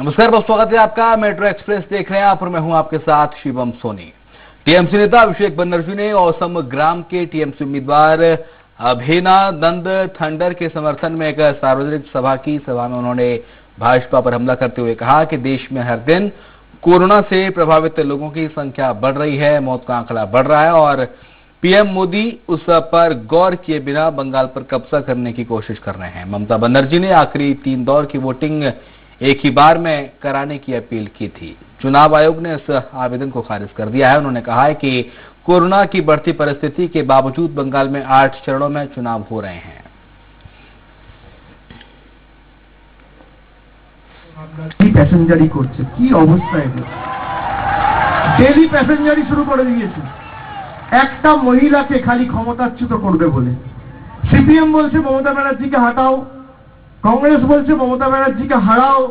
नमस्कार दोस्तों, स्वागत है आपका। मेट्रो एक्सप्रेस देख रहे हैं आप और मैं हूं आपके साथ शिवम सोनी। टीएमसी नेता अभिषेक बनर्जी ने औसम ग्राम के टीएमसी उम्मीदवार अभेनानंद थंडर के समर्थन में एक सार्वजनिक सभा में उन्होंने भाजपा पर हमला करते हुए कहा कि देश में हर दिन कोरोना से प्रभावित लोगों की संख्या बढ़ रही है, मौत का आंकड़ा बढ़ रहा है और पीएम मोदी उस पर गौर किए बिना बंगाल पर कब्जा करने की कोशिश कर रहे हैं। ममता बनर्जी ने आखिरी 3 दौर की वोटिंग एक ही बार में कराने की अपील की थी। चुनाव आयोग ने इस आवेदन को खारिज कर दिया है। उन्होंने कहा है कि कोरोना की बढ़ती परिस्थिति के बावजूद बंगाल में 8 चरणों में चुनाव हो रहे हैं। প্যাসেঞ্জারি করছে কি অবস্থা এগুলো, ডেইলি প্যাসেঞ্জারি শুরু করে দিয়েছে একটা মহিলাকে খালি ক্ষমতাচ্যুত করবে বলে। সিপিএম বলছে মমতা ব্যানার্জিকে হটাও, कांग्रेस बोलছে ममता बनर्जी का हराओ।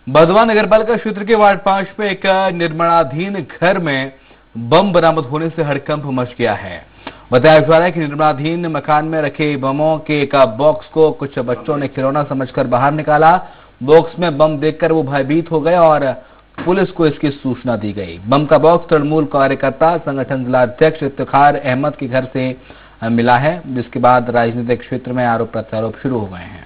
बधवा नगरपालिका क्षेत्र के वार्ड 5 में एक निर्माणाधीन घर में बम बरामद होने से हड़कंप मच गया है। बताया जा रहा है कि निर्माणाधीन मकान में रखे बमों के एक बॉक्स को कुछ बच्चों ने खिलौना समझकर बाहर निकाला। बॉक्स में बम देखकर वो भयभीत हो गए और पुलिस को इसकी सूचना दी गई। बम का बॉक्स तृणमूल कार्यकर्ता संगठन जिला अध्यक्ष इफ्तिखार अहमद के घर से मिला है, जिसके बाद राजनीतिक क्षेत्र में आरोप प्रत्यारोप शुरू हो गए हैं।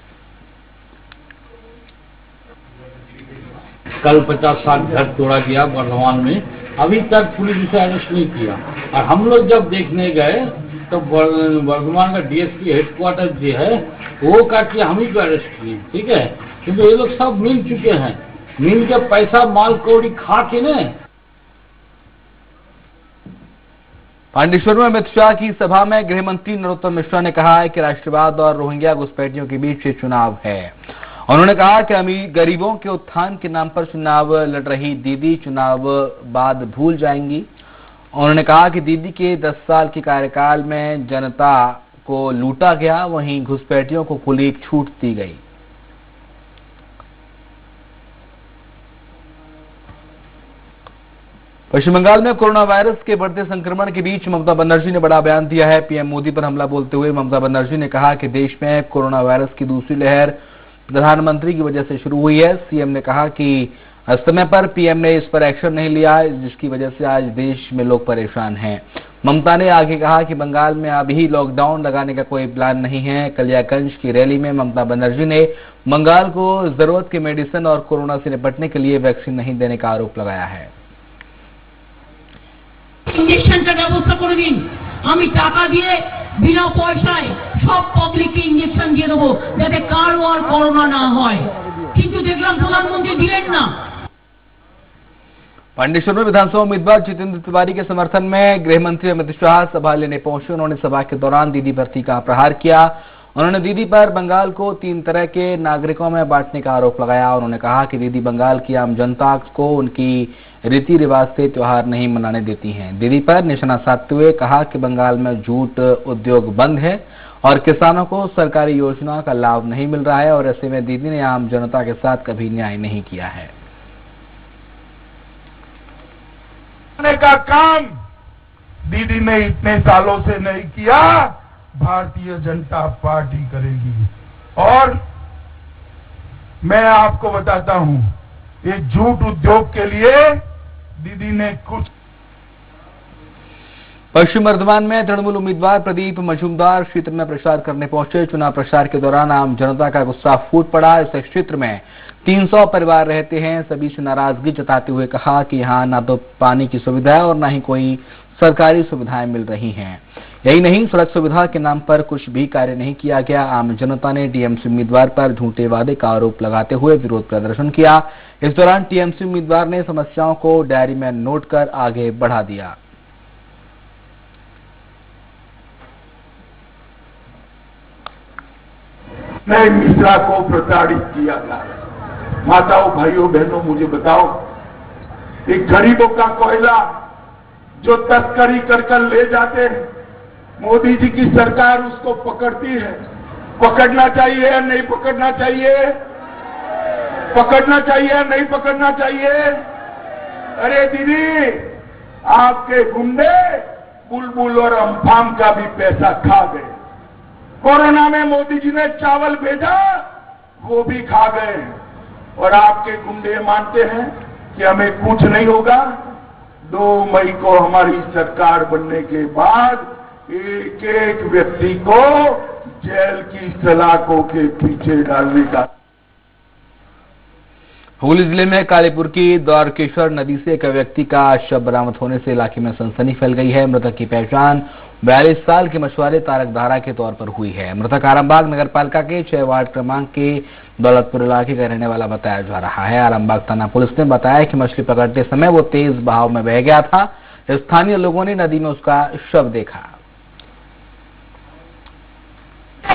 कल 50-60 घर तोड़ा गया बर्धमान में, अभी तक पुलिस उसे अरेस्ट नहीं किया। और हम लोग जब देखने गए तो बर्धमान का डीएसपी हेडक्वार्टर जो है वो करके हम ही को अरेस्ट किए। ठीक है, क्योंकि ये लोग सब मिल चुके हैं, मिल के पैसा माल कौड़ी खा के न। पांडेश्वर में अमित शाह की सभा में गृह मंत्री नरोत्तम मिश्रा ने कहा है कि राष्ट्रवाद और रोहिंग्या घुसपैठियों के बीच ये चुनाव है। उन्होंने कहा कि गरीबों के उत्थान के नाम पर चुनाव लड़ रही दीदी चुनाव बाद भूल जाएंगी। उन्होंने कहा कि दीदी के 10 साल के कार्यकाल में जनता को लूटा गया, वहीं घुसपैठियों को खुली छूट दी गई। पश्चिम बंगाल में कोरोना वायरस के बढ़ते संक्रमण के बीच ममता बनर्जी ने बड़ा बयान दिया है। पीएम मोदी पर हमला बोलते हुए ममता बनर्जी ने कहा कि देश में कोरोना वायरस की दूसरी लहर प्रधानमंत्री की वजह से शुरू हुई है। सीएम ने कहा कि समय पर पीएम ने इस पर एक्शन नहीं लिया, जिसकी वजह से आज देश में लोग परेशान हैं। ममता ने आगे कहा कि बंगाल में अभी लॉकडाउन लगाने का कोई प्लान नहीं है। कलियागंज की रैली में ममता बनर्जी ने बंगाल को जरूरत के मेडिसिन और कोरोना से निपटने के लिए वैक्सीन नहीं देने का आरोप लगाया है। इंजेक्शनটা ব্যবস্থা করে দিন, আমি টাকা দিয়ে বিনা পয়সায় সব পাবলিককে ইনজেকশন দিয়ে দেবো যাতে কারো আর করোনা না হয়। কিন্তু দেখলাম প্রধানমন্ত্রী দিলেন না। पांडेश्वर में विधानसभा उम्मीदवार जितेंद्र तिवारी के समर्थन में गृह मंत्री अमित शाह सभा लेने पहुंचे। उन्होंने सभा के दौरान दीदी भर्ती का प्रहार किया। उन्होंने दीदी पर बंगाल को 3 तरह के नागरिकों में बांटने का आरोप लगाया। उन्होंने कहा कि दीदी बंगाल की आम जनता को उनकी रीति रिवाज से त्योहार नहीं मनाने देती हैं। दीदी पर निशाना साधते हुए कहा कि बंगाल में जूट उद्योग बंद है और किसानों को सरकारी योजना का लाभ नहीं मिल रहा है और ऐसे में दीदी ने आम जनता के साथ कभी न्याय नहीं किया है। का काम दीदी ने इतने सालों से नहीं किया, भारतीय जनता पार्टी करेगी। और मैं आपको बताता हूं, ये जूट उद्योग के लिए दीदी ने कुछ। पश्चिम बर्धमान में तृणमूल उम्मीदवार प्रदीप मजूमदार क्षेत्र में प्रचार करने पहुंचे। चुनाव प्रचार के दौरान आम जनता का गुस्सा फूट पड़ा। इस क्षेत्र में 300 परिवार रहते हैं। सभी से नाराजगी जताते हुए कहा कि यहाँ ना तो पानी की सुविधा है और ना ही कोई सरकारी सुविधाएं मिल रही हैं। यही नहीं, सड़क सुविधा के नाम पर कुछ भी कार्य नहीं किया गया। आम जनता ने टीएमसी उम्मीदवार पर झूठे वादे का आरोप लगाते हुए विरोध प्रदर्शन किया। इस दौरान टीएमसी उम्मीदवार ने समस्याओं को डायरी में नोट कर आगे बढ़ा दिया। मिश्रा को प्रताड़ित किया जा रहा है। माताओं, भाइयों, बहनों, मुझे बताओ, एक गरीबों का कोयला जो तस्करी कर ले जाते हैं, मोदी जी की सरकार उसको पकड़ती है। पकड़ना चाहिए या नहीं पकड़ना चाहिए? पकड़ना चाहिए या नहीं पकड़ना चाहिए? अरे दीदी, आपके गुंडे बुलबुल और अम्फाम का भी पैसा खा गए। कोरोना में मोदी जी ने चावल भेजा, वो भी खा गए और आपके गुंडे मानते हैं कि हमें कुछ नहीं होगा। 2 मई को हमारी सरकार बनने के बाद एक एक व्यक्ति को जेल की सलाखों के पीछे डालने का। हुगली जिले में कालीपुर की द्वारकेश्वर नदी से एक व्यक्ति का शव बरामद होने से इलाके में सनसनी फैल गई है। मृतक की पहचान 42 साल के मछुआरे तारक धारा के तौर पर हुई है। मृतक आरामबाग नगरपालिका के 6 वार्ड क्रमांक के दौलतपुर इलाके का रहने वाला बताया जा रहा है। आरामबाग थाना पुलिस ने बताया कि मछली पकड़ते समय वो तेज बहाव में बह गया था। स्थानीय लोगों ने नदी में उसका शव देखा।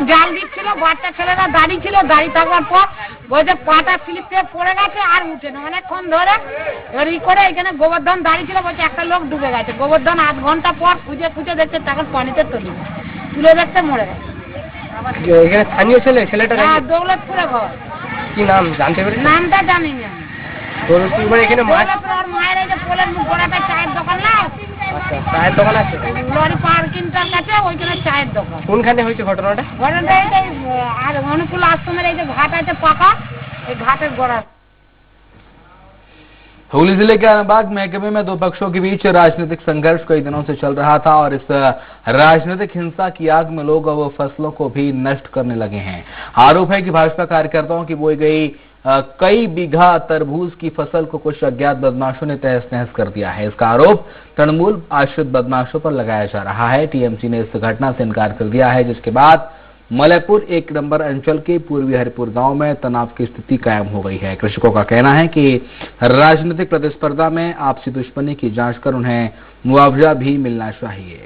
জাল দিচ্ছিল, বাচ্চা ছেলেরা দাঁড়িয়ে ছিল, দাঁড়িয়ে থাকার পর বলছে পাটা স্লিপ থেকে পড়ে গেছে আর উঠে না, অনেকক্ষণ ধরে এবার ই করে এখানে গোবর্ধন দাঁড়িয়ে ছিল, বলছে একটা লোক ডুবে গেছে। গোবর্ধন আধ ঘন্টা পর খুঁজে খুঁজে দেখছে তখন পানিতে তুলে দেখতে মরে গেছে। এখানে স্থানীয় ছেলেটা হ্যাঁ, দৌলতপুরে ঘর। কি নাম জানতে পেরেছেন? নামটা জানি না। দৌলতপুর মানে এখানে মাছ দৌলতপুর মায়ের এই যে পোলের মুখ করে একটা চায়ের দোকান না, আচ্ছা চায়ের দোকান আছে লরি পার্কিংটার কাছে, ওইখানে চায়ের দোকান। কোনখানে হয়েছে ঘটনাটা? ঘটনাটা এই যে আর অনুকূল আশ্রমের এই যে ঘাট আছে পাকা, এই ঘাটের গোড়া। हुगली जिले के आरामबाग महकमे में 2 पक्षों के बीच राजनीतिक संघर्ष कई दिनों से चल रहा था और इस राजनीतिक हिंसा की आग में लोग अब फसलों को भी नष्ट करने लगे हैं। आरोप है कि भाजपा कार्यकर्ताओं की बोई गई कई बीघा तरबूज की फसल को कुछ अज्ञात बदमाशों ने तहस नहस कर दिया है। इसका आरोप तृणमूल आश्रित बदमाशों पर लगाया जा रहा है। टीएमसी ने इस घटना से इनकार कर दिया है, जिसके बाद मलयपुर 1 नंबर अंचल के पूर्वी हरिपुर गांव में तनाव की स्थिति कायम हो गई है। कृषकों का कहना है कि राजनीतिक प्रतिस्पर्धा में आपसी दुश्मनी की जांच कर उन्हें मुआवजा भी मिलना चाहिए।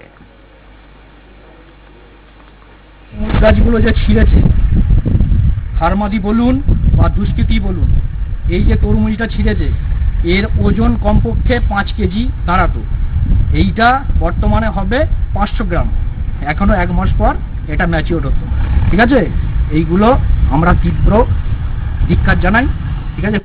গাছগুলো যে ছিঁড়েছে, হারমাদি বলুন বা দুষ্কৃতি বলুন, এই যে তরমুজটা ছিঁড়েছে এর ওজন কমপক্ষে 5 কেজি দাঁড়াতো। এইটা বর্তমানে হবে 500 গ্রাম। এখনো 1 মাস পর এটা ম্যাচিওর হতো। ঠিক আছে, এইগুলো আমরা তীব্র ধিক্কার জানাই। ঠিক আছে।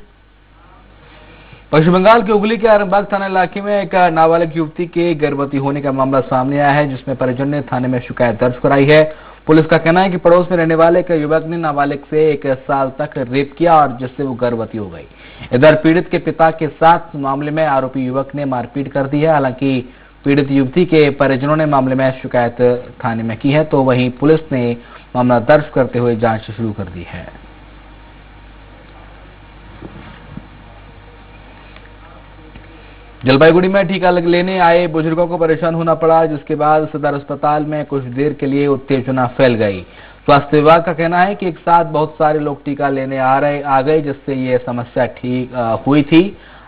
पश्चिम बंगाल के हुगली के आरामबाग थाना इलाके में एक नाबालिग युवती के गर्भवती होने का मामला सामने आया है, जिसमें परिजन ने थाने में शिकायत दर्ज कराई है। पुलिस का कहना है कि पड़ोस में रहने वाले एक युवक ने नाबालिग से 1 साल तक रेप किया और जिससे वो गर्भवती हो गई। इधर पीड़ित के पिता के साथ मामले में आरोपी युवक ने मारपीट कर दी है। हालांकि पीड़ित युवती के परिजनों ने मामले में शिकायत थाने में की है, तो वहीं पुलिस ने मामला दर्ज करते हुए जांच शुरू कर दी है। जलपाईगुड़ी में टीका लेने आए बुजुर्गों को परेशान होना पड़ा, जिसके बाद सदर अस्पताल में कुछ देर के लिए उत्तेजना फैल गई। स्वास्थ्य विभाग का कहना है कि एक साथ बहुत सारे लोग टीका लेने आ गए, जिससे ये समस्या ठीक हुई थी।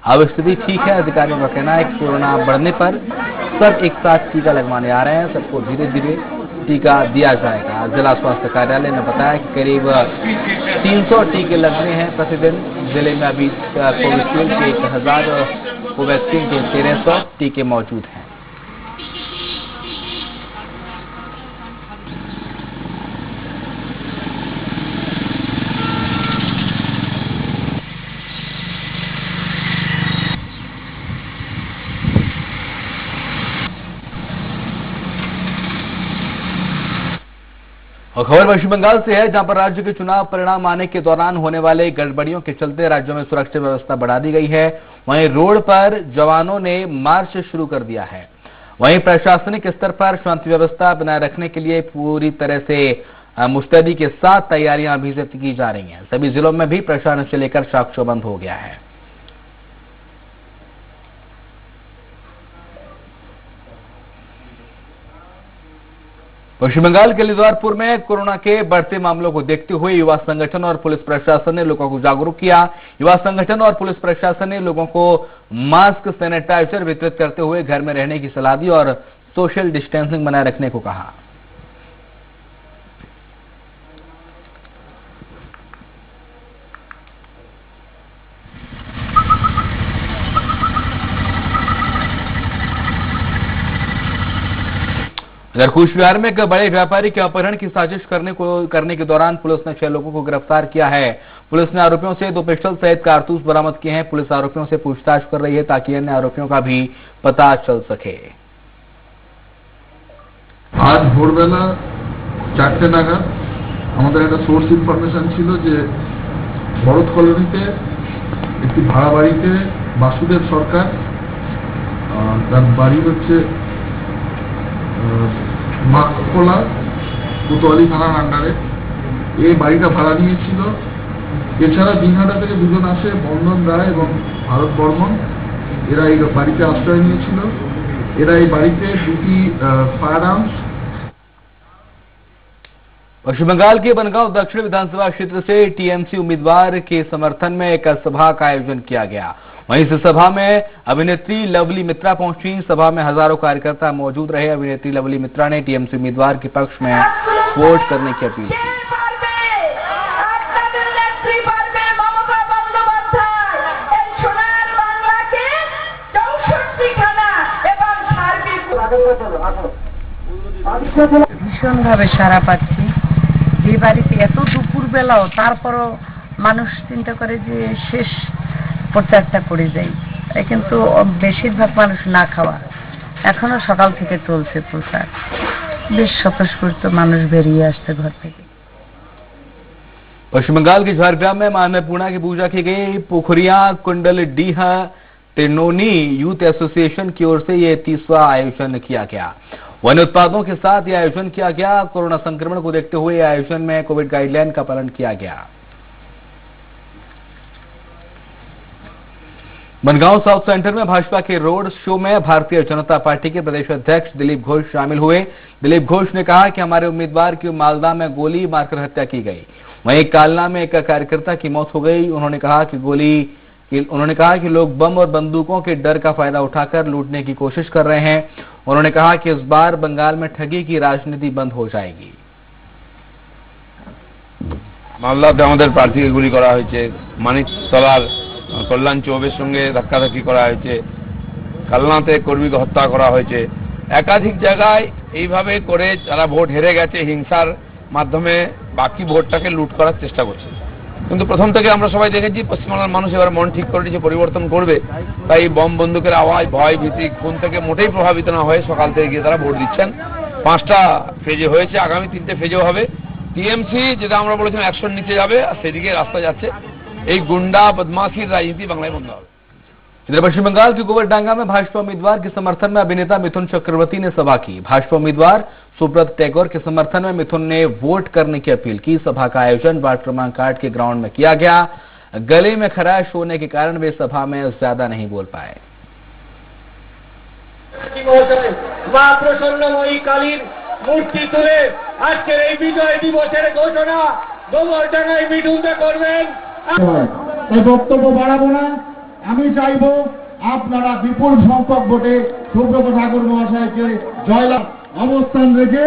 अब स्थिति ठीक है। अधिकारियों का कहना है कि कोरोना बढ़ने पर सब एक साथ टीका लगवाने आ रहे हैं। सबको धीरे धीरे टीका दिया जाएगा। जिला स्वास्थ्य कार्यालय ने बताया कि करीब 300 टीके लगने हैं प्रतिदिन। जिले में अभी कोविशील्ड के 1000, कोवैक्सीन के 1300 टीके मौजूद हैं। और खबर पश्चिम बंगाल से है, जहां पर राज्य के चुनाव परिणाम आने के दौरान होने वाले गड़बड़ियों के चलते राज्य में सुरक्षा व्यवस्था बढ़ा दी गई है। वहीं रोड पर जवानों ने मार्च शुरू कर दिया है। वहीं प्रशासनिक स्तर पर शांति व्यवस्था बनाए रखने के लिए पूरी तरह से मुस्तैदी के साथ तैयारियां अभी से की जा रही हैं। सभी जिलों में भी प्रशासन से लेकर चाक चौबंद हो गया है। पश्चिम बंगाल के अलीराजपुर में कोरोना के बढ़ते मामलों को देखते हुए युवा संगठन और पुलिस प्रशासन ने लोगों को जागरूक किया। युवा संगठन और पुलिस प्रशासन ने लोगों को मास्क, सैनिटाइजर वितरित करते हुए घर में रहने की सलाह दी और सोशल डिस्टेंसिंग बनाए रखने को कहा। इधर कूचबिहार में एक बड़े व्यापारी के अपहरण की साजिश करने के दौरान पुलिस ने 6 लोगों को गिरफ्तार किया है। पुलिस ने आरोपियों से 2 पिस्टल सहित कारतूस बरामद किए हैं। पुलिस आरोपियों से पूछताछ कर रही है ताकि अन्य आरोपियों का भी पता चल सके। आज भोरबेला 4টে নাগাদ আমাদের একটা সোর্স ইনফরমেশন ছিল যে শরৎ কলোনিতে একটি ভাড়া বাড়িতে বাসুদেব সরকার, তার বাড়ি হচ্ছে মাককোলা, কোতোয়ালি থানার আন্ডারে। এই বাড়িটা ভাড়া নিয়েছিল। এছাড়া দিনহাটা থেকে দুজন আসে, বন্ধন রায় এবং ভারত বর্মন। এরা এই বাড়িতে আশ্রয় নিয়েছিল। এরা এই বাড়িতে দুটি ফায়ার আর্মস। पश्चिम बंगाल के बनगांव दक्षिण विधानसभा क्षेत्र से टीएमसी उम्मीदवार के समर्थन में एक सभा का आयोजन किया गया। वहीं इस सभा में अभिनेत्री लवली मित्रा पहुंची। सभा में हजारों कार्यकर्ता मौजूद रहे। अभिनेत्री लवली मित्रा ने टीएमसी उम्मीदवार के पक्ष में वोट करने की अपील की। ভীষণভাবে সাড়া পাচ্ছি। যে বাড়িতে এত দুপুর বেলাও তারপরও মানুষ চিন্তা করে যে শেষ প্রচারটা করে যাই, কিন্তু বেশিরভাগ মানুষ না খাওয়া, এখনো সকাল থেকে চলছে প্রচার। বেশ স্বতঃস্ফূর্ত মানুষ বেরিয়ে আসছে ঘর থেকে। पश्चिम बंगाल के झारग्राम में मां अन्नपूर्णा की पूजा की गई। पोखरिया कुंडल डीहा टेनोनी यूथ एसोसिएशन की ओर से ये 30वां आयोजन किया गया। वन उत्पादों के साथ यह आयोजन किया गया। कोरोना संक्रमण को देखते हुए आयोजन में कोविड गाइडलाइन का पालन किया गया। बनगांव साउथ सेंटर में भाजपा के रोड शो में भारतीय जनता पार्टी के प्रदेश अध्यक्ष दिलीप घोष शामिल हुए। दिलीप घोष ने कहा कि हमारे उम्मीदवार की मालदा में गोली मारकर हत्या की गई। वहीं कालना में एक कार्यकर्ता की मौत हो गई। उन्होंने कहा कि लोग बम और बंदूकों के डर का फायदा उठाकर लूटने की कोशिश कर रहे हैं। उन्होंने कहा कि इस बार बंगाल में ठगी की राजनीति बंद हो जाएगी। মালদাতে আমাদের প্রার্থীকে গুলি করা হয়েছে, মানিকতলার কল্যাণ চৌবের সঙ্গে ধাক্কাধাক্কি করা হয়েছে, কালনাতে কর্মীকে হত্যা করা হয়েছে। একাধিক জায়গায় এইভাবে করে যারা ভোট হেরে গেছে হিংসার মাধ্যমে বাকি ভোটটাকে লুট করার চেষ্টা করছে। কিন্তু প্রথম থেকে আমরা সবাই দেখেছি পশ্চিমবাংলার মানুষ এবার মন ঠিক করে নিয়েছে, পরিবর্তন করবে। তাই বম বন্দুকের আওয়াজ, ভয় ভীতি, খুন থেকে মোটেই প্রভাবিত না হয়ে সকাল থেকে গিয়ে তারা ভোট দিচ্ছেন। 5টা ফেজে হয়েছে, আগামী 3টে ফেজেও হবে। টিএমসি যেটা আমরা বলেছিলাম অ্যাকশন নিতে যাবে, আর সেদিকে রাস্তা যাচ্ছে। এই গুন্ডা बदमाशी राजनीति बांग्लाয় বন্ধ হবে। इधर पश्चिम बंगाल के गोबरडांगा में भाजपा उम्मीदवार के समर्थन में अभिनेता मिथुन चक्रवर्ती ने सभा की। भाजपा उम्मीदवार सुब्रत टैगोर के समर्थन में मिथुन ने वोट करने की अपील की। सभा का आयोजन वार्ड क्रमांक 8 के ग्राउंड में किया गया। गले में खराश होने के कारण वे सभा में ज्यादा नहीं बोल पाए। मां प्रसन्नमयी कालीन मूर्ति तुले আজকের এই বিজয় দিবসের ঘোষণা গোবরডাঙ্গায় মিঠুনদা করবেন। এই বক্তব্য বাড়াবো না। আমি চাইবো আপনারা বিপুল সংখ্যক ভোটে সুব্রত ঠাকুর মহাশয়কে জয়লাভ অবস্থান রেখে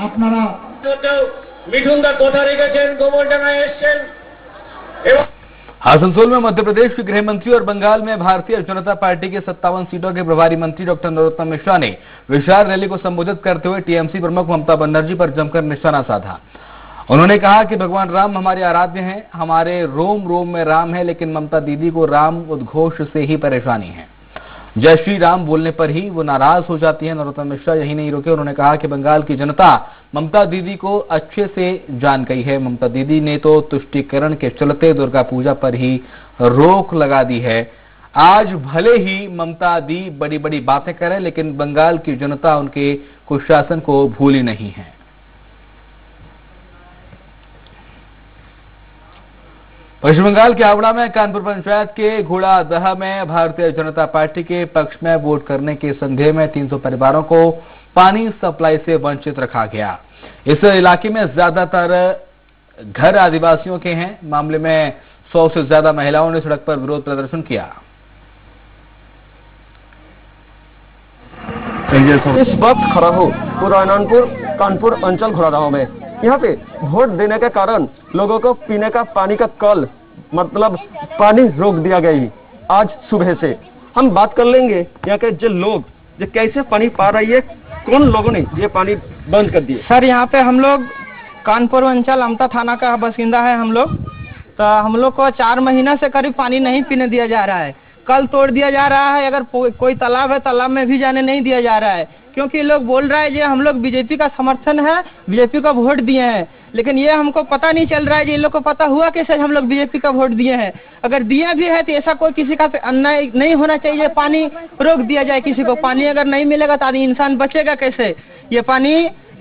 আপনারা মিঠুনদা কথা রেখেছেন, গোবরডাঙ্গায় এসেছেন। आसनसोल में मध्य प्रदेश के गृह मंत्री और बंगाल में भारतीय जनता पार्टी के 57 सीटों के प्रभारी मंत्री डॉक्टर नरोत्तम मिश्रा ने विशाल रैली को संबोधित करते हुए टीएमसी प्रमुख ममता बनर्जी पर जमकर निशाना साधा। उन्होंने कहा कि भगवान राम हमारे आराध्य हैं, हमारे रोम रोम में राम है, लेकिन ममता दीदी को राम उद्घोष से ही परेशानी है। जय श्री राम बोलने पर ही वो नाराज हो जाती है। नरोत्तम मिश्रा यही नहीं रुके। उन्होंने कहा कि बंगाल की जनता ममता दीदी को अच्छे से जान गई है। ममता दीदी ने तो तुष्टीकरण के चलते दुर्गा पूजा पर ही रोक लगा दी है। आज भले ही ममता दी बड़ी बड़ी बातें करें, लेकिन बंगाल की जनता उनके कुशासन को भूली नहीं है। पश्चिम बंगाल के हावड़ा में कानपुर पंचायत के घोड़ादह में भारतीय जनता पार्टी के पक्ष में वोट करने के संदेह में 300 परिवारों को पानी सप्लाई से वंचित रखा गया। इस इलाके में ज्यादातर घर आदिवासियों के हैं। मामले में 100 से ज्यादा महिलाओं ने सड़क पर विरोध प्रदर्शन किया। इस वक्त खड़ा हूँ पुरानपुर कानपुर अंचल घोड़ादह में। यहाँ पे वोट देने के कारण लोगों को पीने का पानी का कल मतलब पानी रोक दिया गई आज सुबह से। हम बात कर लेंगे यहाँ के जो लोग जो कैसे पानी पा रही है, कौन लोगों ने ये पानी बंद कर दिए। सर यहाँ पे हम लोग कानपुर अंचल अमता थाना का बासिंदा है हम लोग, तो हम लोग को 4 महीना से करीब पानी नहीं पीने दिया जा रहा है। कल तोड़ दिया जा रहा है। अगर कोई तालाब है, तालाब में भी जाने नहीं दिया जा रहा है, क्योंकि लोग बोल रहा है कि हम लोग बीजेपी का समर्थन है, बीजेपी का वोट दिए हैं, लेकिन ये हमको पता नहीं चल रहा है, इन लोग को पता हुआ कैसे हम लोग बीजेपी का वोट दिए हैं। अगर दिया भी है तो ऐसा कोई किसी का अन्याय नहीं होना चाहिए, पानी रोक दिया जाए किसी को। पानी अगर नहीं मिलेगा तो आदमी इंसान बचेगा कैसे? ये पानी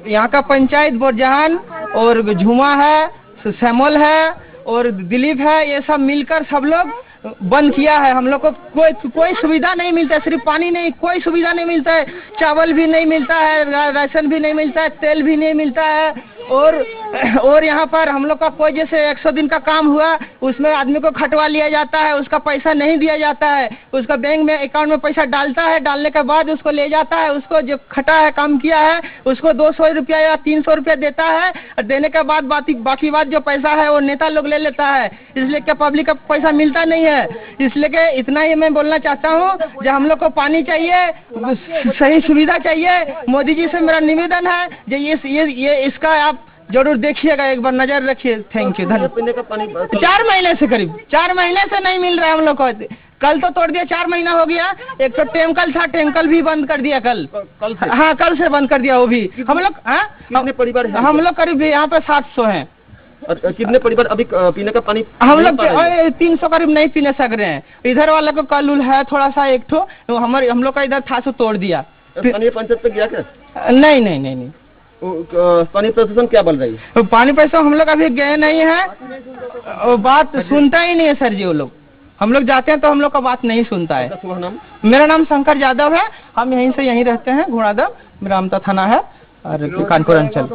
यहाँ का पंचायत बोरजहान और झुमा है, श्यामल है और दिलीप है, ये सब मिलकर सब लोग बंद किया है। हम लोग को कोई सुविधा नहीं मिलता है, सिर्फ पानी नहीं, कोई सुविधा नहीं मिलता है। चावल भी नहीं मिलता है, राशन भी नहीं मिलता है, तेल भी नहीं मिलता है। और यहाँ पर हम लोग का कोई जैसे 100 दिन का काम हुआ उसमें आदमी को खटवा लिया जाता है, उसका पैसा नहीं दिया जाता है। उसका बैंक में अकाउंट में पैसा डालता है, डालने के बाद उसको ले जाता है, उसको जो खटा है काम किया है उसको 200 रुपया या 300 रुपया देता है। और देने के बाद बाकी बात जो पैसा है वो नेता लोग ले लेता है, इसलिए क्या पब्लिक का पैसा मिलता नहीं है। इसलिए कि इतना ही मैं बोलना चाहता हूँ, जब हम लोग को पानी चाहिए, सही सुविधा चाहिए, मोदी जी से मेरा निवेदन है जो ये इसका आप जरूर देखिएगा, एक बार नजर रखिए। थैंक यू, धन्यवाद। 4 महीने से करीब 4 महीने से नहीं मिल रहा है हम लोग को। कल तो तोड़ दिया, 4 महीना हो गया। एक तो टेमकल था, टेमकल भी बंद कर दिया कल से। हाँ, कल से बंद कर दिया वो भी। हम लोग कितने परिवार हैं? हम लोग करीब यहाँ पे 700 हैं। कितने परिवार अभी पीने का पानी? हम लोग 300 करीब नहीं पीने सक रहे हैं। इधर वाला को कल उल है थोड़ा सा एक ठो, हम लोग का इधर था सो तोड़ दिया। पानी पंचायत पे गया क्या? नहीं। पानी प्रशासन क्या बोल रही है? पानी पैसा हम लोग अभी गए नहीं है, बात सुनता ही नहीं है सर जी। वो लोग, हम लोग जाते हैं तो हम लोग का बात नहीं सुनता है। मेरा नाम शंकर यादव है, हम यहीं से यहीं रहते हैं, घोड़ादम मेरा आमता थाना है और कानपुर अंचल।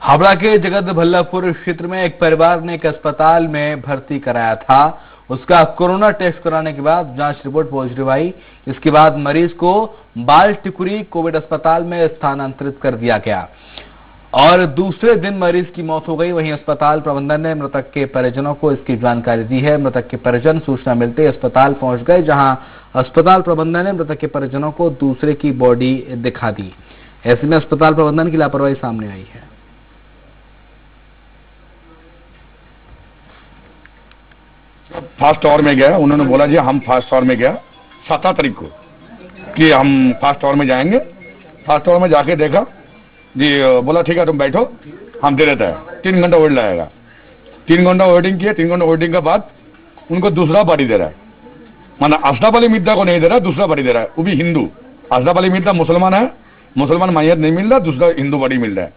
हावड़ा के जगत वल्लभपुर क्षेत्र में एक परिवार ने एक अस्पताल में भर्ती कराया था। उसका कोरोना टेस्ट कराने के बाद जांच रिपोर्ट पॉजिटिव आई। इसके बाद मरीज को बाल टिकुरी कोविड अस्पताल में स्थानांतरित कर दिया गया और दूसरे दिन मरीज की मौत हो गई। वहीं अस्पताल प्रबंधन ने मृतक के परिजनों को इसकी जानकारी दी है। मृतक के परिजन सूचना मिलते ही अस्पताल पहुंच गए, जहां अस्पताल प्रबंधन ने मृतक के परिजनों को दूसरे की बॉडी दिखा दी। ऐसे में अस्पताल प्रबंधन की लापरवाही सामने आई है। फास्ट आवर में गया, उन्होंने बोला जी हम फास्ट आवर में गया 17 तारीख को कि हम फास्ट आवर में जाएंगे। फास्ट आवर में जाके देखा जी, बोला ठीक है तुम बैठो हम दे देते हैं। 3 घंटा वेट लगेगा। 3 घंटा वेटिंग किए। 3 घंटा वेटिंग के बाद उनको दूसरा बॉडी दे रहा है, माना अशरफ अली मिर्जा को नहीं दे रहा, दूसरा बॉडी दे रहा है, वो भी हिंदू। अशरफ अली मिर्जा मुसलमान है, मुसलमान मैयत नहीं मिल रहा, दूसरा हिंदू बॉडी मिल रहा है।